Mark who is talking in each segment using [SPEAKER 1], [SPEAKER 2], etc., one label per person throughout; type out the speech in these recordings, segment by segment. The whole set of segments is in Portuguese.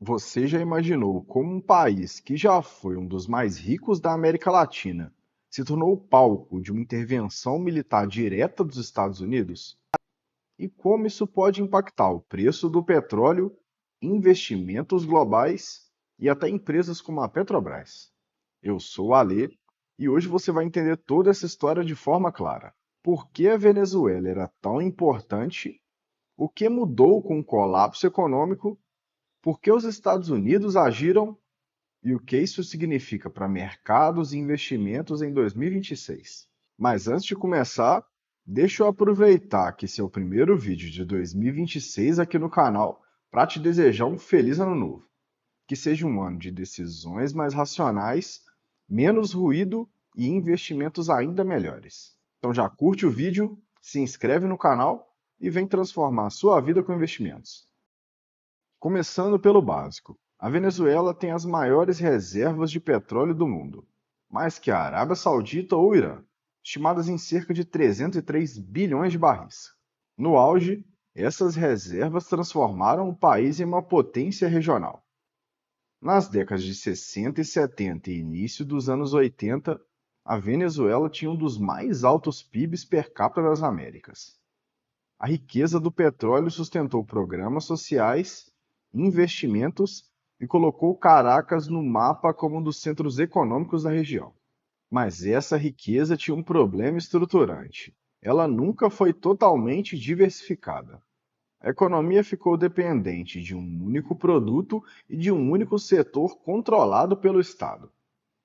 [SPEAKER 1] Você já imaginou como um país que já foi um dos mais ricos da América Latina se tornou o palco de uma intervenção militar direta dos Estados Unidos? E como isso pode impactar o preço do petróleo, investimentos globais e até empresas como a Petrobras? Eu sou o Alê e hoje você vai entender toda essa história de forma clara. Por que a Venezuela era tão importante? O que mudou com o colapso econômico? Por que os Estados Unidos agiram e o que isso significa para mercados e investimentos em 2026? Mas antes de começar, deixa eu aproveitar que esse é o primeiro vídeo de 2026 aqui no canal para te desejar um feliz ano novo. Que seja um ano de decisões mais racionais, menos ruído e investimentos ainda melhores. Então já curte o vídeo, se inscreve no canal e vem transformar a sua vida com investimentos. Começando pelo básico, a Venezuela tem as maiores reservas de petróleo do mundo, mais que a Arábia Saudita ou o Irã, estimadas em cerca de 303 bilhões de barris. No auge, essas reservas transformaram o país em uma potência regional. Nas décadas de 60 e 70 e início dos anos 80, a Venezuela tinha um dos mais altos PIBs per capita das Américas. A riqueza do petróleo sustentou programas sociais, investimentos e colocou Caracas no mapa como um dos centros econômicos da região. Mas essa riqueza tinha um problema estruturante. Ela nunca foi totalmente diversificada. A economia ficou dependente de um único produto e de um único setor controlado pelo Estado.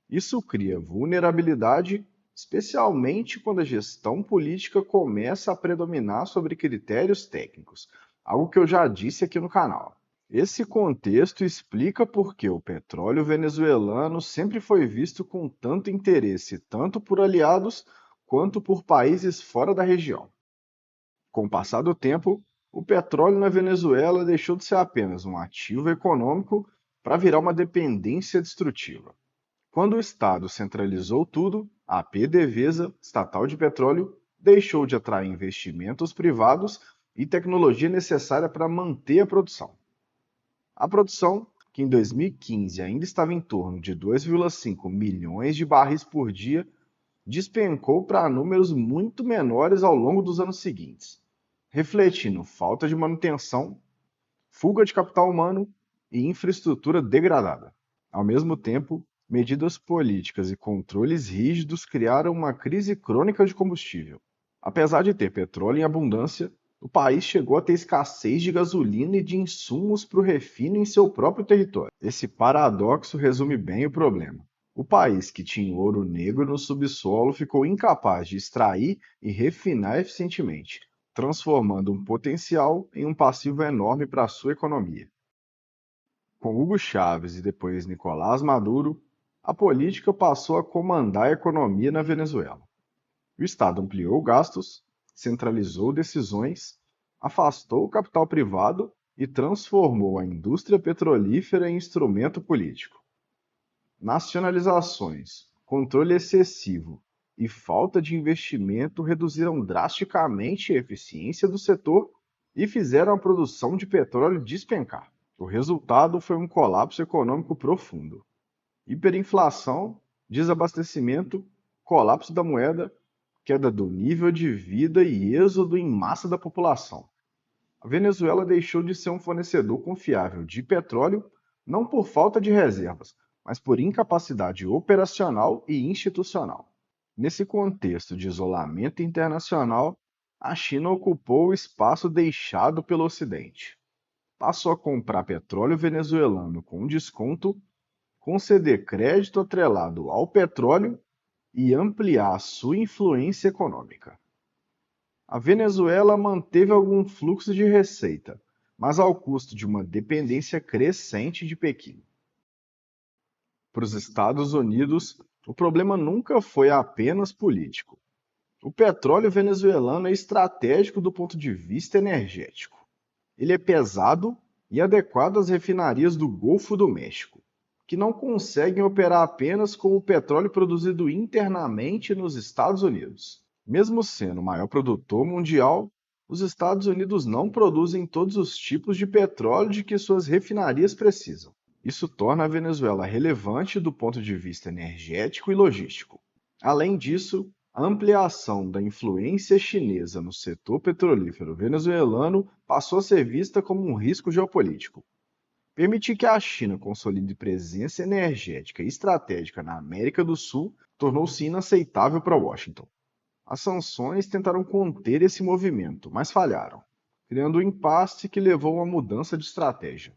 [SPEAKER 1] Isso cria vulnerabilidade, especialmente quando a gestão política começa a predominar sobre critérios técnicos, algo que eu já disse aqui no canal. Esse contexto explica por que o petróleo venezuelano sempre foi visto com tanto interesse, tanto por aliados quanto por países fora da região. Com o passar do tempo, o petróleo na Venezuela deixou de ser apenas um ativo econômico para virar uma dependência destrutiva. Quando o Estado centralizou tudo, a PDVSA, estatal de petróleo, deixou de atrair investimentos privados e tecnologia necessária para manter a produção. A produção, que em 2015 ainda estava em torno de 2,5 milhões de barris por dia, despencou para números muito menores ao longo dos anos seguintes, refletindo falta de manutenção, fuga de capital humano e infraestrutura degradada. Ao mesmo tempo, medidas políticas e controles rígidos criaram uma crise crônica de combustível. Apesar de ter petróleo em abundância, o país chegou a ter escassez de gasolina e de insumos para o refino em seu próprio território. Esse paradoxo resume bem o problema. O país que tinha ouro negro no subsolo ficou incapaz de extrair e refinar eficientemente, transformando um potencial em um passivo enorme para a sua economia. Com Hugo Chávez e depois Nicolás Maduro, a política passou a comandar a economia na Venezuela. O Estado ampliou gastos, centralizou decisões, afastou o capital privado e transformou a indústria petrolífera em instrumento político. Nacionalizações, controle excessivo e falta de investimento reduziram drasticamente a eficiência do setor e fizeram a produção de petróleo despencar. O resultado foi um colapso econômico profundo. Hiperinflação, desabastecimento, colapso da moeda, queda do nível de vida e êxodo em massa da população. A Venezuela deixou de ser um fornecedor confiável de petróleo, não por falta de reservas, mas por incapacidade operacional e institucional. Nesse contexto de isolamento internacional, a China ocupou o espaço deixado pelo Ocidente. Passou a comprar petróleo venezuelano com desconto, conceder crédito atrelado ao petróleo e ampliar sua influência econômica. A Venezuela manteve algum fluxo de receita, mas ao custo de uma dependência crescente de Pequim. Para os Estados Unidos, o problema nunca foi apenas político. O petróleo venezuelano é estratégico do ponto de vista energético. Ele é pesado e adequado às refinarias do Golfo do México, que não conseguem operar apenas com o petróleo produzido internamente nos Estados Unidos. Mesmo sendo o maior produtor mundial, Os Estados Unidos não produzem todos os tipos de petróleo de que suas refinarias precisam. Isso torna a Venezuela relevante do ponto de vista energético e logístico. Além disso, a ampliação da influência chinesa no setor petrolífero venezuelano passou a ser vista como um risco geopolítico. Permitir que a China consolide presença energética e estratégica na América do Sul tornou-se inaceitável para Washington. As sanções tentaram conter esse movimento, mas falharam, criando um impasse que levou a uma mudança de estratégia.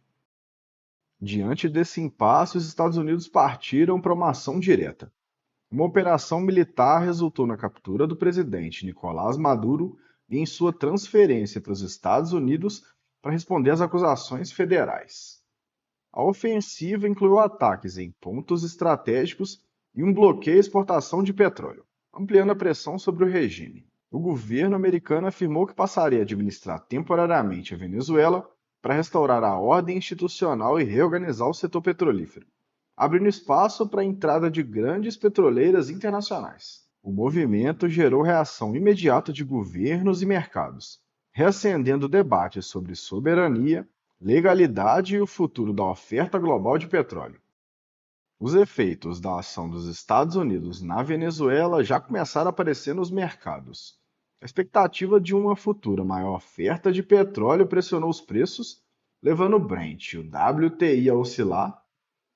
[SPEAKER 1] Diante desse impasse, os Estados Unidos partiram para uma ação direta. Uma operação militar resultou na captura do presidente Nicolás Maduro e em sua transferência para os Estados Unidos para responder às acusações federais. A ofensiva incluiu ataques em pontos estratégicos e um bloqueio à exportação de petróleo, ampliando a pressão sobre o regime. O governo americano afirmou que passaria a administrar temporariamente a Venezuela para restaurar a ordem institucional e reorganizar o setor petrolífero, abrindo espaço para a entrada de grandes petroleiras internacionais. O movimento gerou reação imediata de governos e mercados, reacendendo debates sobre soberania, legalidade e o futuro da oferta global de petróleo. Os efeitos da ação dos Estados Unidos na Venezuela já começaram a aparecer nos mercados. A expectativa de uma futura maior oferta de petróleo pressionou os preços, levando o Brent e o WTI a oscilar,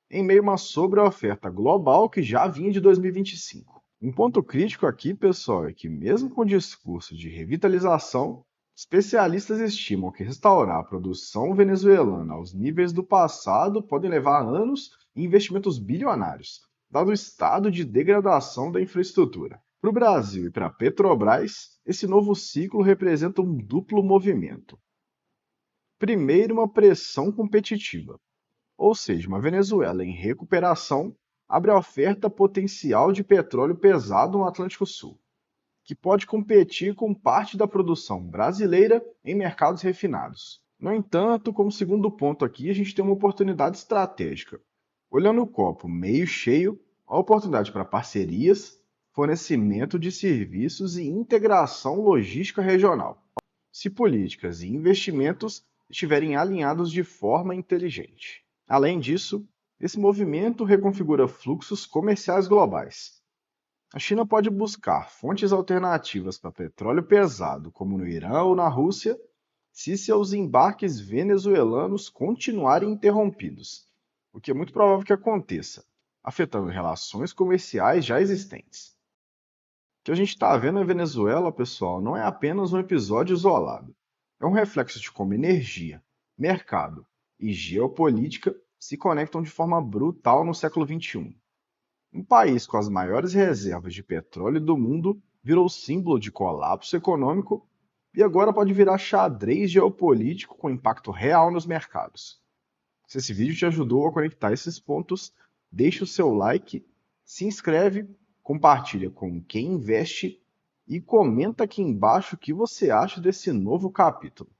[SPEAKER 1] em meio a uma sobreoferta global que já vinha de 2025. Um ponto crítico aqui, pessoal, é que mesmo com o discurso de revitalização, especialistas estimam que restaurar a produção venezuelana aos níveis do passado pode levar anos e investimentos bilionários, dado o estado de degradação da infraestrutura. Para o Brasil e para a Petrobras, esse novo ciclo representa um duplo movimento. Primeiro, uma pressão competitiva, ou seja, uma Venezuela em recuperação abre a oferta potencial de petróleo pesado no Atlântico Sul, que pode competir com parte da produção brasileira em mercados refinados. No entanto, como segundo ponto aqui, a gente tem uma oportunidade estratégica. Olhando o copo meio cheio, a oportunidade para parcerias, fornecimento de serviços e integração logística regional, se políticas e investimentos estiverem alinhados de forma inteligente. Além disso, esse movimento reconfigura fluxos comerciais globais. A China pode buscar fontes alternativas para petróleo pesado, como no Irã ou na Rússia, se seus embarques venezuelanos continuarem interrompidos, o que é muito provável que aconteça, afetando relações comerciais já existentes. O que a gente está vendo na Venezuela, pessoal, não é apenas um episódio isolado. É um reflexo de como energia, mercado e geopolítica se conectam de forma brutal no século XXI. Um país com as maiores reservas de petróleo do mundo virou símbolo de colapso econômico e agora pode virar xadrez geopolítico com impacto real nos mercados. Se esse vídeo te ajudou a conectar esses pontos, deixa o seu like, se inscreve, compartilha com quem investe e comenta aqui embaixo o que você acha desse novo capítulo.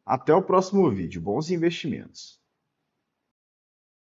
[SPEAKER 1] Até o próximo vídeo. Bons investimentos!